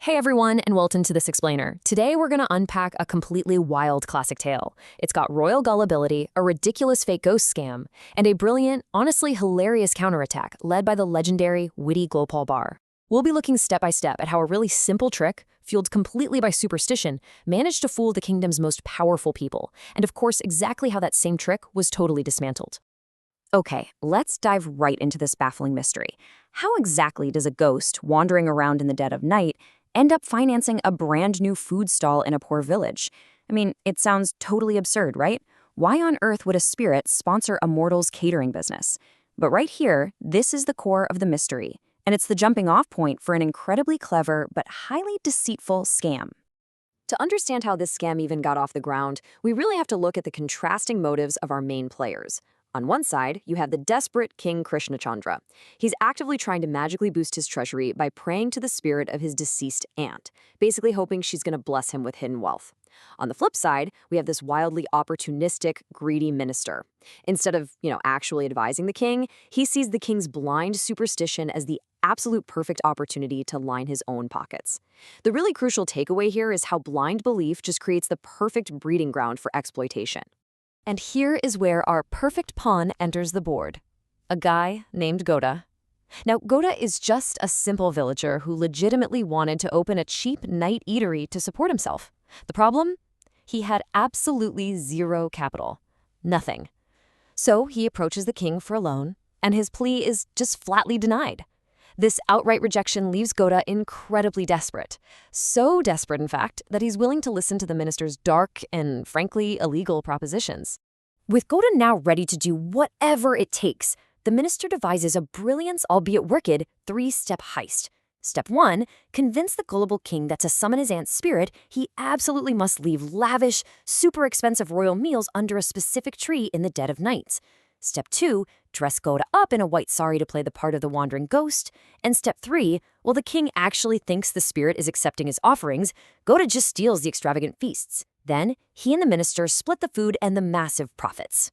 Hey everyone, and welcome to This Explainer. Today we're going to unpack a completely wild classic tale. It's got royal gullibility, a ridiculous fake ghost scam, and a brilliant, honestly hilarious counterattack led by the legendary, witty Gopal Bar. We'll be looking step by step at how a really simple trick, fueled completely by superstition, managed to fool the kingdom's most powerful people, and of course exactly how that same trick was totally dismantled. Okay, let's dive right into this baffling mystery. How exactly does a ghost wandering around in the dead of night end up financing a brand new food stall in a poor village? I mean, it sounds totally absurd, right? Why on earth would a spirit sponsor a mortal's catering business? But right here, this is the core of the mystery, and it's the jumping off point for an incredibly clever but highly deceitful scam. To understand how this scam even got off the ground, we really have to look at the contrasting motives of our main players. On one side, you have the desperate King Krishnachandra. He's actively trying to magically boost his treasury by praying to the spirit of his deceased aunt, basically hoping she's going to bless him with hidden wealth. On the flip side, we have this wildly opportunistic, greedy minister. Instead of, actually advising the king, he sees the king's blind superstition as the absolute perfect opportunity to line his own pockets. The really crucial takeaway here is how blind belief just creates the perfect breeding ground for exploitation. And here is where our perfect pawn enters the board. A guy named Goda. Now, Goda is just a simple villager who legitimately wanted to open a cheap night eatery to support himself. The problem? He had absolutely zero capital. Nothing. So he approaches the king for a loan, and his plea is just flatly denied. This outright rejection leaves Goda incredibly desperate. So desperate, in fact, that he's willing to listen to the minister's dark and, frankly, illegal propositions. With Goda now ready to do whatever it takes, the minister devises a brilliant, albeit wicked, three-step heist. Step 1, convince the gullible king that to summon his aunt's spirit, he absolutely must leave lavish, super expensive royal meals under a specific tree in the dead of night. Step 2, dress Goda up in a white sari to play the part of the wandering ghost. And step 3, while the king actually thinks the spirit is accepting his offerings, Goda just steals the extravagant feasts. Then, he and the minister split the food and the massive profits.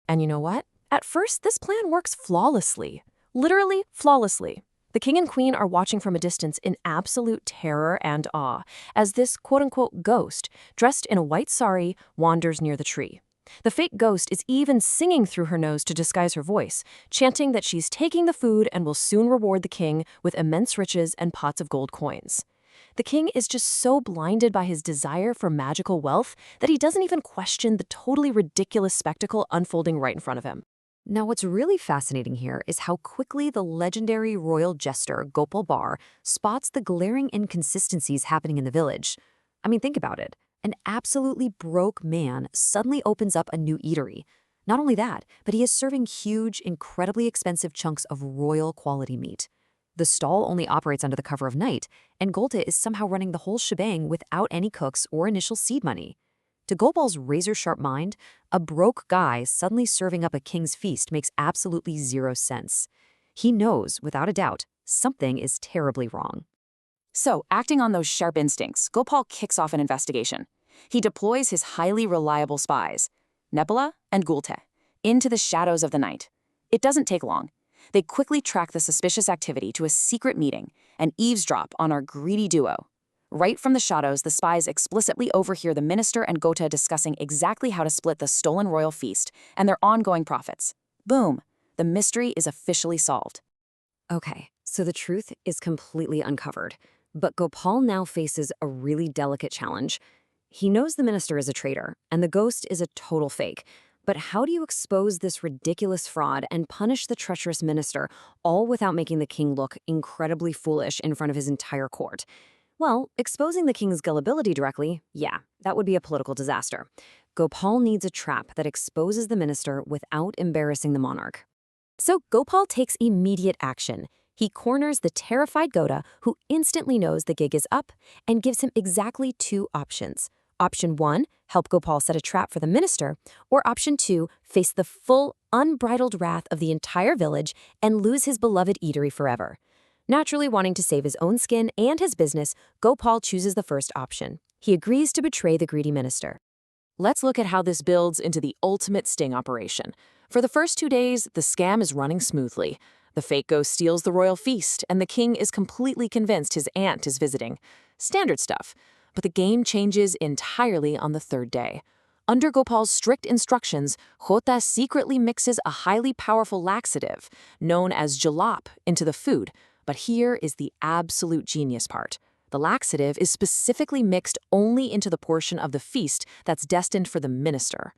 And you know what? At first, this plan works flawlessly. Literally flawlessly. The king and queen are watching from a distance in absolute terror and awe as this quote-unquote ghost, dressed in a white sari, wanders near the tree. The fake ghost is even singing through her nose to disguise her voice, chanting that she's taking the food and will soon reward the king with immense riches and pots of gold coins. The king is just so blinded by his desire for magical wealth that he doesn't even question the totally ridiculous spectacle unfolding right in front of him. Now, what's really fascinating here is how quickly the legendary royal jester Gopal Bar spots the glaring inconsistencies happening in the village. I mean, think about it. An absolutely broke man suddenly opens up a new eatery. Not only that, but he is serving huge, incredibly expensive chunks of royal quality meat. The stall only operates under the cover of night, and Golta is somehow running the whole shebang without any cooks or initial seed money. To Gopal's razor-sharp mind, a broke guy suddenly serving up a king's feast makes absolutely zero sense. He knows, without a doubt, something is terribly wrong. So, acting on those sharp instincts, Gopal kicks off an investigation. He deploys his highly reliable spies, Nebula and Gulte, into the shadows of the night. It doesn't take long. They quickly track the suspicious activity to a secret meeting and eavesdrop on our greedy duo. Right from the shadows, the spies explicitly overhear the minister and Gota discussing exactly how to split the stolen royal feast and their ongoing profits. Boom! The mystery is officially solved. Okay, so the truth is completely uncovered. But Gopal now faces a really delicate challenge. He knows the minister is a traitor, and the ghost is a total fake. But how do you expose this ridiculous fraud and punish the treacherous minister, all without making the king look incredibly foolish in front of his entire court? Well, exposing the king's gullibility directly, yeah, that would be a political disaster. Gopal needs a trap that exposes the minister without embarrassing the monarch. So Gopal takes immediate action. He corners the terrified Goda, who instantly knows the gig is up, and gives him exactly two options. Option 1, help Gopal set a trap for the minister, or Option 2, face the full, unbridled wrath of the entire village and lose his beloved eatery forever. Naturally wanting to save his own skin and his business, Gopal chooses the first option. He agrees to betray the greedy minister. Let's look at how this builds into the ultimate sting operation. For the first 2 days, the scam is running smoothly. The fake ghost steals the royal feast, and the king is completely convinced his aunt is visiting. Standard stuff. But the game changes entirely on the third day. Under Gopal's strict instructions, Hota secretly mixes a highly powerful laxative, known as jalap, into the food. But here is the absolute genius part. The laxative is specifically mixed only into the portion of the feast that's destined for the minister.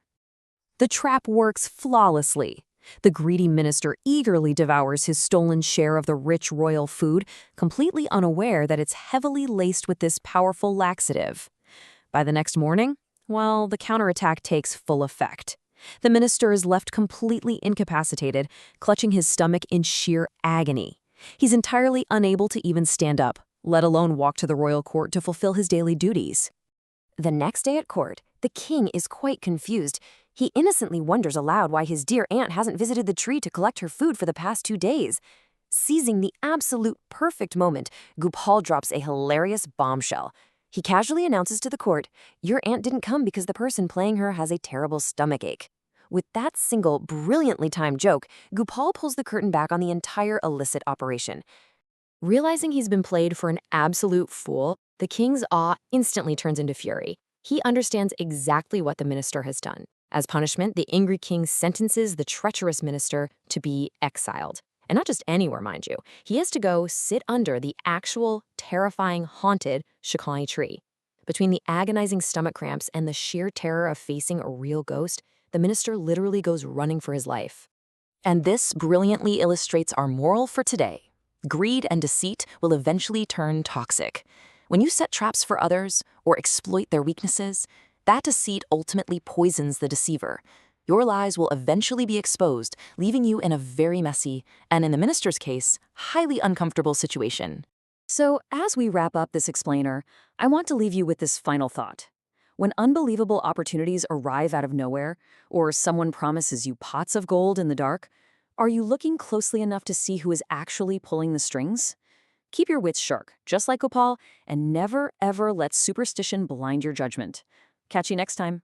The trap works flawlessly. The greedy minister eagerly devours his stolen share of the rich royal food, completely unaware that it's heavily laced with this powerful laxative. By the next morning, well, the counterattack takes full effect. The minister is left completely incapacitated, clutching his stomach in sheer agony. He's entirely unable to even stand up, let alone walk to the royal court to fulfill his daily duties. The next day at court, the king is quite confused. He innocently wonders aloud why his dear aunt hasn't visited the tree to collect her food for the past 2 days. Seizing the absolute perfect moment, Gopal drops a hilarious bombshell. He casually announces to the court, "Your aunt didn't come because the person playing her has a terrible stomachache." With that single, brilliantly timed joke, Gopal pulls the curtain back on the entire illicit operation. Realizing he's been played for an absolute fool, the king's awe instantly turns into fury. He understands exactly what the minister has done. As punishment, the angry king sentences the treacherous minister to be exiled. And not just anywhere, mind you. He has to go sit under the actual, terrifying, haunted Shikani tree. Between the agonizing stomach cramps and the sheer terror of facing a real ghost, the minister literally goes running for his life. And this brilliantly illustrates our moral for today. Greed and deceit will eventually turn toxic. When you set traps for others or exploit their weaknesses, that deceit ultimately poisons the deceiver. Your lies will eventually be exposed, leaving you in a very messy, and in the minister's case, highly uncomfortable situation. So, as we wrap up this explainer, I want to leave you with this final thought. When unbelievable opportunities arrive out of nowhere, or someone promises you pots of gold in the dark, are you looking closely enough to see who is actually pulling the strings? Keep your wits sharp, just like Gopal, and never ever let superstition blind your judgment. Catch you next time.